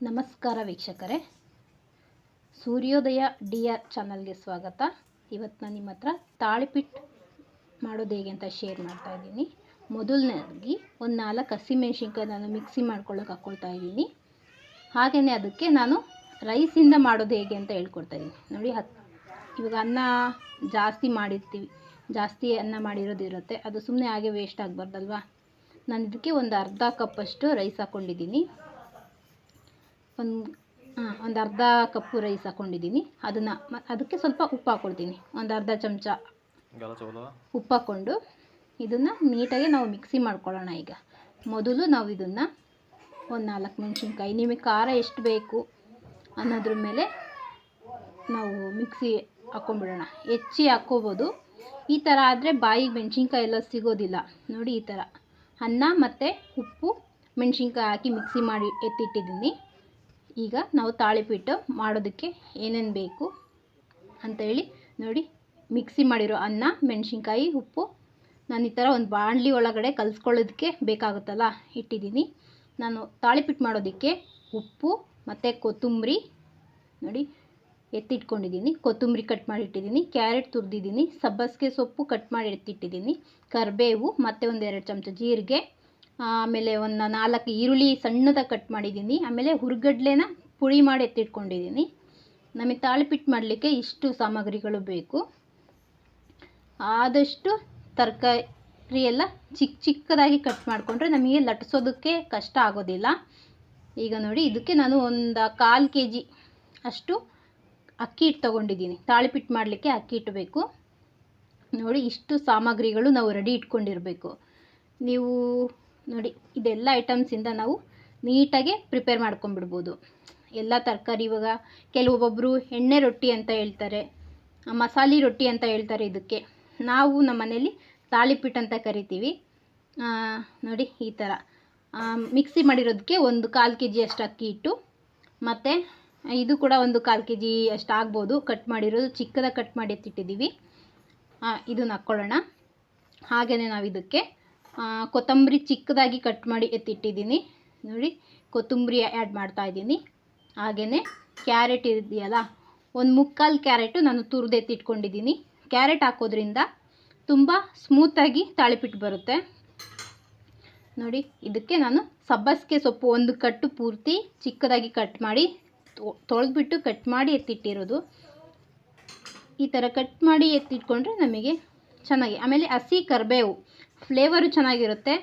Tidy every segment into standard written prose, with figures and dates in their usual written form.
ನಮಸ್ಕಾರ ವೀಕ್ಷಕರೇ, ಸೂರ್ಯೋದಯ ಡಿಆರ್ ಚಾನಲ್ಗೆ ಸ್ವಾಗತ. ಇವತ್ತು ನಾನು ನಿಮ್ಮ ಹತ್ರ ತಾಳಿಪಿಟ್ಟು ಮಾಡೋದು ಹೇಗೆ ಅಂತ ಶೇರ್ ಮಾಡ್ತಾ ಇದ್ದೀನಿ. ಮೊದಲನೇದಾಗಿ ಒಂದು 4 ಹಸಿಮೆಣಸಿನ್ಕಾಯಿ ನಾನು ಮಿಕ್ಸಿ ಮಾಡ್ಕೊಳ್ಳೋಕೆ ಹಾಕ್ಕೊಳ್ತಾ ಇದ್ದೀನಿ. ಹಾಗೆಯೇ ಅದಕ್ಕೆ ನಾನು ರೈಸಿಂದ ಮಾಡೋದು ಹೇಗೆ ಅಂತ ಹೇಳ್ಕೊಡ್ತಾ ಇದ್ದೀನಿ. ನೋಡಿ, ಇವಾಗ ಅನ್ನ ಜಾಸ್ತಿ ಅನ್ನ ಮಾಡಿರೋದಿರುತ್ತೆ, ಅದು ಸುಮ್ಮನೆ ಹಾಗೆ ವೇಸ್ಟ್ ಆಗಬಾರ್ದಲ್ವಾ. ನಾನು ಇದಕ್ಕೆ ಒಂದು ಅರ್ಧ ಕಪ್ಪಷ್ಟು ರೈಸ್ ಹಾಕ್ಕೊಂಡಿದ್ದೀನಿ. ಒಂದು ಅರ್ಧ ಕಪ್ಪು ರೈಸ್ ಹಾಕ್ಕೊಂಡಿದ್ದೀನಿ. ಅದಕ್ಕೆ ಸ್ವಲ್ಪ ಉಪ್ಪು ಹಾಕ್ಕೊಳ್ತೀನಿ, ಒಂದು ಅರ್ಧ ಚಮಚ ಉಪ್ಪು ಹಾಕ್ಕೊಂಡು ಇದನ್ನು ನೀಟಾಗಿ ನಾವು ಮಿಕ್ಸಿ ಮಾಡ್ಕೊಳ್ಳೋಣ. ಈಗ ಮೊದಲು ನಾವು ಇದನ್ನು ಒಂದು 4 ಮೆಣಸಿನ್ಕಾಯಿ, ನಿಮಗೆ ಖಾರ ಎಷ್ಟು ಬೇಕು ಅನ್ನೋದ್ರ ಮೇಲೆ ನಾವು ಮಿಕ್ಸಿ ಹಾಕ್ಕೊಂಡ್ಬಿಡೋಣ. ಹೆಚ್ಚಿ ಹಾಕ್ಕೋಬೋದು. ಈ ಥರ ಆದರೆ ಬಾಯಿಗೆ ಮೆಣಸಿನ್ಕಾಯಿ ಎಲ್ಲ ಸಿಗೋದಿಲ್ಲ. ನೋಡಿ, ಈ ಥರ ಅನ್ನ ಮತ್ತು ಉಪ್ಪು ಮೆಣಸಿನ್ಕಾಯಿ ಹಾಕಿ ಮಿಕ್ಸಿ ಮಾಡಿ ಎತ್ತಿಟ್ಟಿದ್ದೀನಿ. ಈಗ ನಾವು ತಾಳಿಪಿಟ್ಟು ಮಾಡೋದಕ್ಕೆ ಏನೇನು ಬೇಕು ಅಂತೇಳಿ ನೋಡಿ. ಮಿಕ್ಸಿ ಮಾಡಿರೋ ಅನ್ನ, ಮೆಣಸಿನ್ಕಾಯಿ, ಉಪ್ಪು ನಾನು ಈ ಥರ ಒಂದು ಬಾಣಲಿ ಒಳಗಡೆ ಕಲಿಸ್ಕೊಳ್ಳೋದಕ್ಕೆ ಬೇಕಾಗುತ್ತಲ್ಲ ಇಟ್ಟಿದ್ದೀನಿ. ನಾನು ತಾಳಿಪಿಟ್ಟು ಮಾಡೋದಕ್ಕೆ ಉಪ್ಪು ಮತ್ತು ಕೊತ್ತಂಬರಿ ನೋಡಿ ಎತ್ತಿಟ್ಕೊಂಡಿದ್ದೀನಿ. ಕೊತ್ತಂಬರಿ ಕಟ್ ಮಾಡಿ ಇಟ್ಟಿದ್ದೀನಿ, ಕ್ಯಾರೆಟ್ ತುರಿದಿದ್ದೀನಿ, ಸಬ್ಬಸಿಗೆ ಸೊಪ್ಪು ಕಟ್ ಮಾಡಿ ಎತ್ತಿಟ್ಟಿದ್ದೀನಿ, ಕರಿಬೇವು ಮತ್ತು ಒಂದು 2 ಚಮಚ ಜೀರಿಗೆ, ಆಮೇಲೆ ಒಂದು 4 ಈರುಳ್ಳಿ ಸಣ್ಣದಾಗಿ ಕಟ್ ಮಾಡಿದ್ದೀನಿ, ಆಮೇಲೆ ಹುರ್ಗಡ್ಲೆನ ಪುಡಿ ಮಾಡಿ ಎತ್ತಿಟ್ಕೊಂಡಿದ್ದೀನಿ. ನಮಗೆ ತಾಳಿಪಿಟ್ಟು ಮಾಡಲಿಕ್ಕೆ ಇಷ್ಟು ಸಾಮಗ್ರಿಗಳು ಬೇಕು. ಆದಷ್ಟು ತರಕಾರಿ ಎಲ್ಲ ಚಿಕ್ಕದಾಗಿ ಕಟ್ ಮಾಡಿಕೊಂಡ್ರೆ ನಮಗೆ ಲಟ್ಟಿಸೋದಕ್ಕೆ ಕಷ್ಟ ಆಗೋದಿಲ್ಲ. ಈಗ ನೋಡಿ, ಇದಕ್ಕೆ ನಾನು ಒಂದು 1/4 kg ಅಷ್ಟು ಅಕ್ಕಿ ಹಿಟ್ಟು ತೊಗೊಂಡಿದ್ದೀನಿ. ತಾಳಿಪಿಟ್ಟು ಮಾಡಲಿಕ್ಕೆ ಅಕ್ಕಿ ಹಿಟ್ಟು ಬೇಕು. ನೋಡಿ, ಇಷ್ಟು ಸಾಮಗ್ರಿಗಳು ನಾವು ರೆಡಿ ಇಟ್ಕೊಂಡಿರಬೇಕು. ನೀವು ನೋಡಿ, ಇದೆಲ್ಲ ಐಟಮ್ಸಿಂದ ನಾವು ನೀಟಾಗಿ ಪ್ರಿಪೇರ್ ಮಾಡ್ಕೊಂಡ್ಬಿಡ್ಬೋದು ಎಲ್ಲ ತರಕಾರಿ. ಇವಾಗ ಕೆಲವೊಬ್ಬೊಬ್ಬರು ಎಣ್ಣೆ ರೊಟ್ಟಿ ಅಂತ ಹೇಳ್ತಾರೆ, ಮಸಾಲೆ ರೊಟ್ಟಿ ಅಂತ ಹೇಳ್ತಾರೆ. ಇದಕ್ಕೆ ನಾವು ನಮ್ಮ ಮನೇಲಿ ತಾಳಿಪಿಟ್ಟು ಅಂತ ಕರಿತೀವಿ. ನೋಡಿ, ಈ ಥರ ಮಿಕ್ಸಿ ಮಾಡಿರೋದಕ್ಕೆ ಒಂದು 1/4 kg ಅಷ್ಟು ಅಕ್ಕಿ ಹಿಟ್ಟು, ಮತ್ತು ಇದು ಕೂಡ ಒಂದು 1/4 kg ಅಷ್ಟು ಆಗ್ಬೋದು. ಕಟ್ ಮಾಡಿರೋದು ಚಿಕ್ಕದಾಗಿ ಕಟ್ ಮಾಡಿ ಎತ್ತಿಟ್ಟಿದ್ದೀವಿ. ಇದನ್ನು ಹಾಕ್ಕೊಳ್ಳೋಣ. ಹಾಗೆಯೇ ನಾವು ಇದಕ್ಕೆ ಕೊತ್ತಂಬರಿ ಚಿಕ್ಕದಾಗಿ ಕಟ್ ಮಾಡಿ ಎತ್ತಿಟ್ಟಿದ್ದೀನಿ. ನೋಡಿ, ಕೊತ್ತಂಬರಿ ಆ್ಯಡ್ ಮಾಡ್ತಾಯಿದ್ದೀನಿ. ಹಾಗೆಯೇ ಕ್ಯಾರೆಟ್ ಇದೆಯಲ್ಲ, ಒಂದು 3/4 ಕ್ಯಾರೆಟು ನಾನು ತುರಿದು ಎತ್ತಿಟ್ಕೊಂಡಿದ್ದೀನಿ. ಕ್ಯಾರೆಟ್ ಹಾಕೋದ್ರಿಂದ ತುಂಬ ಸ್ಮೂತಾಗಿ ತಾಳಿಪಿಟ್ಟು ಬರುತ್ತೆ. ನೋಡಿ, ಇದಕ್ಕೆ ನಾನು ಸಬ್ಬಸಿಗೆ ಸೊಪ್ಪು ಒಂದು ಕಟ್ಟು ಪೂರ್ತಿ ಚಿಕ್ಕದಾಗಿ ಕಟ್ ಮಾಡಿ ತೊಳೆದ್ಬಿಟ್ಟು ಕಟ್ ಮಾಡಿ ಎತ್ತಿಟ್ಟಿರೋದು. ಈ ಥರ ಕಟ್ ಮಾಡಿ ಎತ್ತಿಟ್ಕೊಂಡ್ರೆ ನಮಗೆ ಚೆನ್ನಾಗಿ. ಆಮೇಲೆ ಹಸಿ ಕರಿಬೇವು ಫ್ಲೇವರು ಚೆನ್ನಾಗಿರುತ್ತೆ,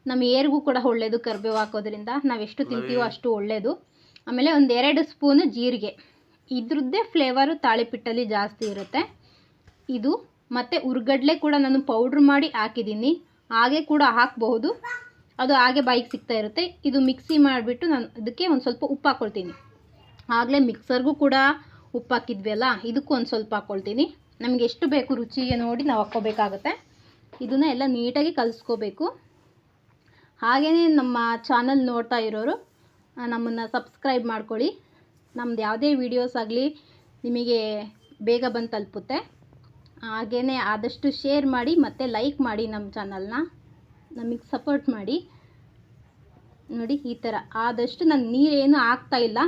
ನಮ್ಮ ಏರ್ಗೂ ಕೂಡ ಒಳ್ಳೆಯದು. ಕರಿಬೇವು ಹಾಕೋದ್ರಿಂದ ನಾವು ಎಷ್ಟು ತಿಂತೀವೋ ಅಷ್ಟು ಒಳ್ಳೆಯದು. ಆಮೇಲೆ ಒಂದು 2 ಸ್ಪೂನು ಜೀರಿಗೆ, ಇದ್ರದ್ದೇ ಫ್ಲೇವರು ತಾಳಿಪಿಟ್ಟಲ್ಲಿ ಜಾಸ್ತಿ ಇರುತ್ತೆ. ಇದು ಮತ್ತು ಹುರ್ಗಡ್ಲೆ ಕೂಡ ನಾನು ಪೌಡ್ರ್ ಮಾಡಿ ಹಾಕಿದ್ದೀನಿ, ಹಾಗೆ ಕೂಡ ಹಾಕಬಹುದು, ಅದು ಹಾಗೆ ಬಾಯಿಗೆ ಸಿಗ್ತಾ ಇರುತ್ತೆ. ಇದು ಮಿಕ್ಸಿ ಮಾಡಿಬಿಟ್ಟು ನಾನು ಇದಕ್ಕೆ ಒಂದು ಸ್ವಲ್ಪ ಉಪ್ಪು ಹಾಕ್ಕೊಳ್ತೀನಿ. ಆಗಲೇ ಮಿಕ್ಸರ್ಗೂ ಕೂಡ ಉಪ್ಪು ಹಾಕಿದ್ವಿ ಅಲ್ಲ, ಇದಕ್ಕೂ ಒಂದು ಸ್ವಲ್ಪ ಹಾಕ್ಕೊಳ್ತೀನಿ. ನಮಗೆ ಎಷ್ಟು ಬೇಕು ರುಚಿಗೆ ನೋಡಿ ನಾವು ಹಾಕ್ಕೋಬೇಕಾಗತ್ತೆ. ಇದನ್ನು ಎಲ್ಲ ನೀಟಾಗಿ ಕಲಿಸ್ಕೋಬೇಕು. ಹಾಗೆಯೇ ನಮ್ಮ ಚಾನಲ್ ನೋಡ್ತಾ ಇರೋರು ನಮ್ಮನ್ನು ಸಬ್ಸ್ಕ್ರೈಬ್ ಮಾಡ್ಕೊಳ್ಳಿ. ನಮ್ಮದು ಯಾವುದೇ ವೀಡಿಯೋಸ್ ಆಗಲಿ ನಿಮಗೆ ಬೇಗ ಬಂದು ತಲುಪುತ್ತೆ. ಹಾಗೆಯೇ ಆದಷ್ಟು ಶೇರ್ ಮಾಡಿ ಮತ್ತು ಲೈಕ್ ಮಾಡಿ, ನಮ್ಮ ಚಾನಲ್ನ ನಮಗೆ ಸಪೋರ್ಟ್ ಮಾಡಿ. ನೋಡಿ, ಈ ಥರ ಆದಷ್ಟು ನಾನು ನೀರೇನು ಹಾಕ್ತಾಯಿಲ್ಲ.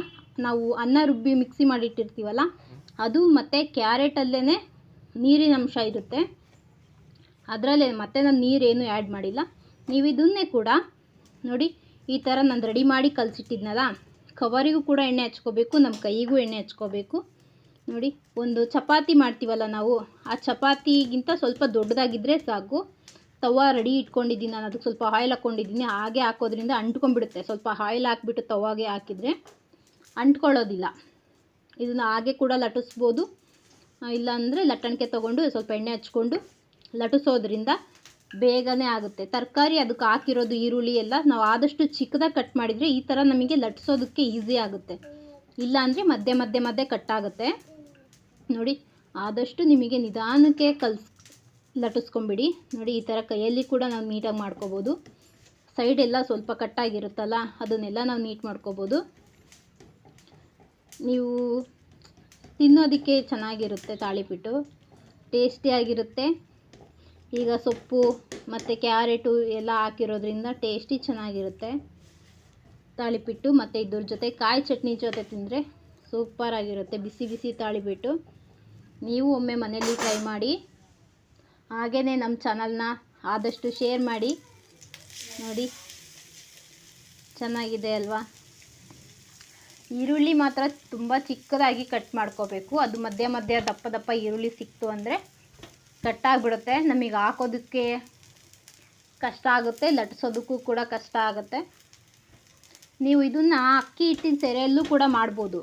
ನಾವು ಅನ್ನ ರುಬ್ಬಿ ಮಿಕ್ಸಿ ಮಾಡಿಟ್ಟಿರ್ತೀವಲ್ಲ, ಅದು ಮತ್ತು ಕ್ಯಾರೆಟಲ್ಲೇ ನೀರಿನ ಅಂಶ ಇರುತ್ತೆ, ಅದರಲ್ಲೇ ಮತ್ತೆ ನಾನು ನೀರೇನು ಆ್ಯಡ್ ಮಾಡಿಲ್ಲ. ನೀವು ಇದನ್ನೇ ಕೂಡ ನೋಡಿ, ಈ ಥರ ನಾನು ರೆಡಿ ಮಾಡಿ ಕಲಸಿಟ್ಟಿದ್ನಲ್ಲ, ಕವರಿಗೂ ಕೂಡ ಎಣ್ಣೆ ಹಚ್ಕೋಬೇಕು, ನಮ್ಮ ಕೈಗೂ ಎಣ್ಣೆ ಹಚ್ಕೋಬೇಕು. ನೋಡಿ, ಒಂದು ಚಪಾತಿ ಮಾಡ್ತೀವಲ್ಲ ನಾವು, ಆ ಚಪಾತಿಗಿಂತ ಸ್ವಲ್ಪ ದೊಡ್ಡದಾಗಿದ್ದರೆ ಸಾಕು. ತವ ರೆಡಿ ಇಟ್ಕೊಂಡಿದ್ದೀನಿ ನಾನು, ಅದಕ್ಕೆ ಸ್ವಲ್ಪ ಆಯಿಲ್ ಹಾಕ್ಕೊಂಡಿದ್ದೀನಿ. ಹಾಗೆ ಹಾಕೋದ್ರಿಂದ ಅಂಟ್ಕೊಂಡ್ಬಿಡುತ್ತೆ. ಸ್ವಲ್ಪ ಆಯಿಲ್ ಹಾಕ್ಬಿಟ್ಟು ತವಾಗೆ ಹಾಕಿದರೆ ಅಂಟ್ಕೊಳ್ಳೋದಿಲ್ಲ. ಇದನ್ನು ಹಾಗೆ ಕೂಡ ಲಟ್ಟಿಸ್ಬೋದು, ಇಲ್ಲಾಂದರೆ ಲಟ್ಟಣಿಕೆ ತೊಗೊಂಡು ಸ್ವಲ್ಪ ಎಣ್ಣೆ ಹಚ್ಕೊಂಡು ಲಟ್ಟಿಸೋದ್ರಿಂದ ಬೇಗನೆ ಆಗುತ್ತೆ. ತರಕಾರಿ ಅದಕ್ಕೆ ಹಾಕಿರೋದು ಈರುಳ್ಳಿ ಎಲ್ಲ ನಾವು ಆದಷ್ಟು ಚಿಕ್ಕದಾಗಿ ಕಟ್ ಮಾಡಿದರೆ ಈ ಥರ ನಮಗೆ ಲಟ್ಟಿಸೋದಕ್ಕೆ ಈಸಿ ಆಗುತ್ತೆ. ಇಲ್ಲಾಂದರೆ ಮಧ್ಯೆ ಕಟ್ಟಾಗುತ್ತೆ. ನೋಡಿ, ಆದಷ್ಟು ನಿಮಗೆ ನಿಧಾನಕ್ಕೆ ಲಟ್ಟಿಸ್ಕೊಂಬಿಡಿ. ನೋಡಿ, ಈ ಥರ ಕೈಯಲ್ಲಿ ಕೂಡ ನಾವು ನೀಟಾಗಿ ಮಾಡ್ಕೋಬೋದು. ಸೈಡೆಲ್ಲ ಸ್ವಲ್ಪ ಕಟ್ಟಾಗಿರುತ್ತಲ್ಲ, ಅದನ್ನೆಲ್ಲ ನಾವು ನೀಟ್ ಮಾಡ್ಕೋಬೋದು. ನೀವು ತಿನ್ನೋದಕ್ಕೆ ಚೆನ್ನಾಗಿರುತ್ತೆ, ತಾಳಿಪಿಟ್ಟು ಟೇಸ್ಟಿಯಾಗಿರುತ್ತೆ. ಈಗ ಸೊಪ್ಪು ಮತ್ತು ಕ್ಯಾರೆಟು ಎಲ್ಲ ಹಾಕಿರೋದ್ರಿಂದ ಟೇಸ್ಟಿ ಚೆನ್ನಾಗಿರುತ್ತೆ. ತಾಳಿಪಿಟ್ಟು ಮತ್ತು ಇದ್ರ ಜೊತೆ ಕಾಯಿ ಚಟ್ನಿ ಜೊತೆ ತಿಂದರೆ ಸೂಪರಾಗಿರುತ್ತೆ. ಬಿಸಿ ಬಿಸಿ ತಾಳಿಪಿಟ್ಟು ನೀವು ಒಮ್ಮೆ ಮನೆಯಲ್ಲಿ ಟ್ರೈ ಮಾಡಿ. ಹಾಗೆಯೇ ನಮ್ಮ ಚಾನಲ್ನ ಆದಷ್ಟು ಶೇರ್ ಮಾಡಿ. ನೋಡಿ ಚೆನ್ನಾಗಿದೆ ಅಲ್ವಾ. ಈರುಳ್ಳಿ ಮಾತ್ರ ತುಂಬ ಚಿಕ್ಕದಾಗಿ ಕಟ್ ಮಾಡ್ಕೋಬೇಕು. ಅದು ಮಧ್ಯ ಮಧ್ಯ ದಪ್ಪ ದಪ್ಪ ಈರುಳ್ಳಿ ಸಿಕ್ತು ಅಂದರೆ ಕಟ್ಟಾಗ್ಬಿಡುತ್ತೆ, ನಮಗೆ ಹಾಕೋದಕ್ಕೆ ಕಷ್ಟ ಆಗುತ್ತೆ, ಲಟ್ಸೋದಕ್ಕೂ ಕೂಡ ಕಷ್ಟ ಆಗುತ್ತೆ. ನೀವು ಇದನ್ನು ಅಕ್ಕಿ ಹಿಟ್ಟಿನ ಸೆರೆಯಲ್ಲೂ ಕೂಡ ಮಾಡ್ಬೋದು.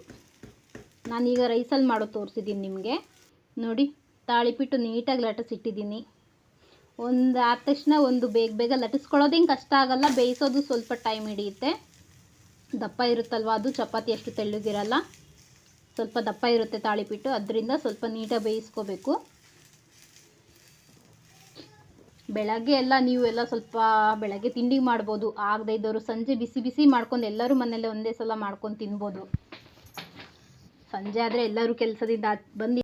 ನಾನೀಗ ರೈಸಲ್ಲಿ ಮಾಡೋ ತೋರಿಸಿದ್ದೀನಿ ನಿಮಗೆ. ನೋಡಿ ತಾಳಿಪಿಟ್ಟು ನೀಟಾಗಿ ಲಟ್ಟಿಸಿಟ್ಟಿದ್ದೀನಿ. ಒಂದು ಆದ ತಕ್ಷಣ ಒಂದು ಬೇಗ ಬೇಗ ಲಟ್ಟಿಸ್ಕೊಳ್ಳೋದೇನು ಕಷ್ಟ ಆಗಲ್ಲ, ಬೇಯಿಸೋದು ಸ್ವಲ್ಪ ಟೈಮ್ ಹಿಡಿಯುತ್ತೆ. ದಪ್ಪ ಇರುತ್ತಲ್ವ, ಅದು ಚಪಾತಿ ಅಷ್ಟು ತೆಳ್ಳಗಿರಲ್ಲ, ಸ್ವಲ್ಪ ದಪ್ಪ ಇರುತ್ತೆ ತಾಳಿಪಿಟ್ಟು. ಅದರಿಂದ ಸ್ವಲ್ಪ ನೀಟಾಗಿ ಬೇಯಿಸ್ಕೋಬೇಕು. ಬೆಳಗ್ಗೆ ಎಲ್ಲ ನೀವು ಎಲ್ಲ ಸ್ವಲ್ಪ ಬೆಳಗ್ಗೆ ತಿಂಡಿ ಮಾಡ್ಬೋದು. ಆಗದೇ ಇದ್ದವರು ಸಂಜೆ ಬಿಸಿ ಬಿಸಿ ಮಾಡ್ಕೊಂಡು ಎಲ್ಲರೂ ಮನೇಲಿ ಒಂದೇ ಸಲ ಮಾಡ್ಕೊಂಡು ತಿನ್ಬೋದು. ಸಂಜೆ ಆದರೆ ಎಲ್ಲರೂ ಕೆಲಸದಿಂದ ಬಂದು